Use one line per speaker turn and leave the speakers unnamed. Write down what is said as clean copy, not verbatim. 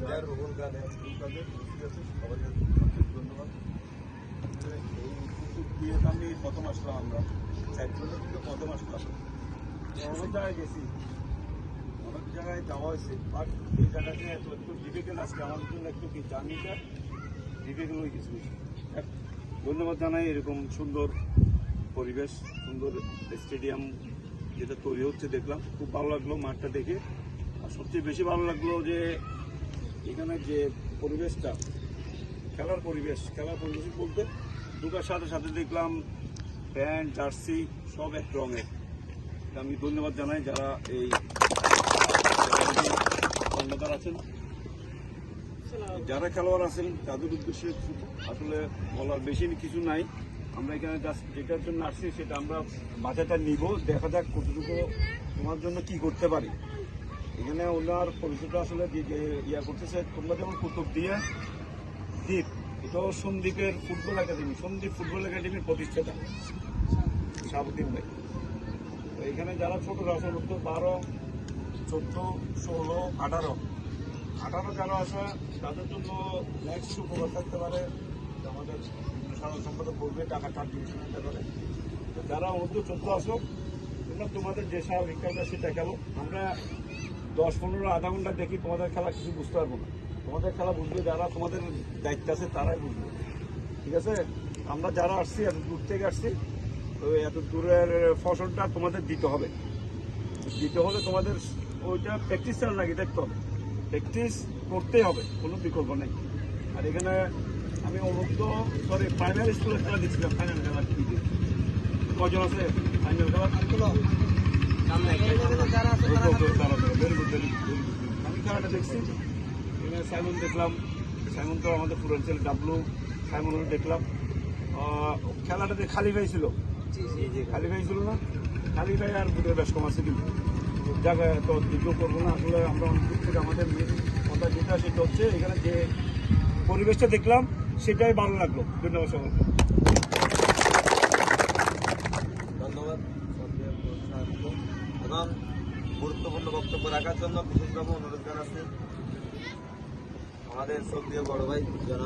রুহুল গানের ধন্যবাদ। এই কুকুর দিয়ে আমি প্রথম আসলাম, আমরা চারজনের কিন্তু প্রথম আসলাম। অনেক জায়গায় গেছি, অনেক জায়গায় যাওয়া হয়েছে, বাট এই জায়গাতে একটু ডিফিকাল্ট আজকে আমাদের জন্য একটু কি জার্নিটা ডিফিকাল্ট হয়ে গেছে। ধন্যবাদ জানাই, এরকম সুন্দর পরিবেশ, সুন্দর স্টেডিয়াম যেটা তৈরি হচ্ছে দেখলাম, খুব ভালো লাগলো মাঠটা দেখে। আর সবচেয়ে বেশি ভালো লাগলো যে এখানে যে পরিবেশটা, খেলার পরিবেশ বলতে ঢোকার সাথে সাথে দেখলাম প্যান্ট জার্সি সব এক রঙের। আমি ধন্যবাদ জানাই যারা এই কর্মকার আছেন, যারা খেলোয়াড় আছেন তাদের উদ্দেশ্যে আসলে বলার বেশি কিছু নাই। আমরা এখানে জাস্ট যেটার জন্য আসছি সেটা আমরা বাজারটা নিব, দেখা যাক কতটুকু তোমার জন্য কি করতে পারি। এখানে ওনার পরিচয়টা আসলে যে ইয়া করতেছে, তোমরা যেমন কুতুবদিয়া দ্বীপ, এটাও সন্দীপের ফুটবল একাডেমি, সন্দীপ ফুটবল একাডেমির প্রতিষ্ঠাতা শাহাবুদ্দিন ভাই। তো এখানে যারা ছোটরা আছে 12, 14, 16, 18 যারা আছে তাদের জন্য নেক্সট সুখবর থাকতে পারে, আমাদের সাধারণ সম্পাদক বলবে টাকা কন্ট্রিবিউশন দিতে পারে। যারা অন্য 14 আসো, তোমরা তোমাদের যে স্বাভাবিক খেলাটা সেটা খেলো। আমরা 10-15 আধা ঘন্টা দেখি, তোমাদের খেলা কিছু বুঝতে পারবো না। তোমাদের খেলা বুঝবে যারা তোমাদের দায়িত্ব আছে তারাই বুঝবে, ঠিক আছে? আমরা যারা আসছি এত দূর থেকে আসছি, তো এত দূরের ফসলটা তোমাদের দিতে হবে। তোমাদের ওইটা প্র্যাকটিস ছাড়া নাকি দেখতে হবে, প্র্যাকটিস করতেই হবে, কোনো বিকল্প নেই। আর এখানে আমি প্রাইমারি স্কুলের খেলা দিচ্ছিলাম, ফাইনাল খেলা কজন আছে ফাইনাল খেলা? আমি খেলাটা দেখছি, সাইমন দেখলাম, সাইমন তো আমাদের পুরাঞ্চল ডাবলু, সাইমনও দেখলাম। খেলাটাতে খালি ভাই ছিল, খালি ভাই ছিল না? খালি ভাই আর বুধের বেশ কম আছে, কিন্তু জায়গায় তো যুদ্ধ করবো না। আসলে আমরা অনেক দূর থেকে আমাদের মেন কথা যেটা সেটা হচ্ছে এখানে যে পরিবেশটা দেখলাম সেটাই ভালো লাগলো। ধন্যবাদ সবাইকে।
ধন্যবাদ এবং গুরুত্বপূর্ণ বক্তব্য রাখার জন্য বিশেষভাবে অনুরোধ জানাচ্ছি আমাদের শ্রদ্ধেয় বড় ভাই।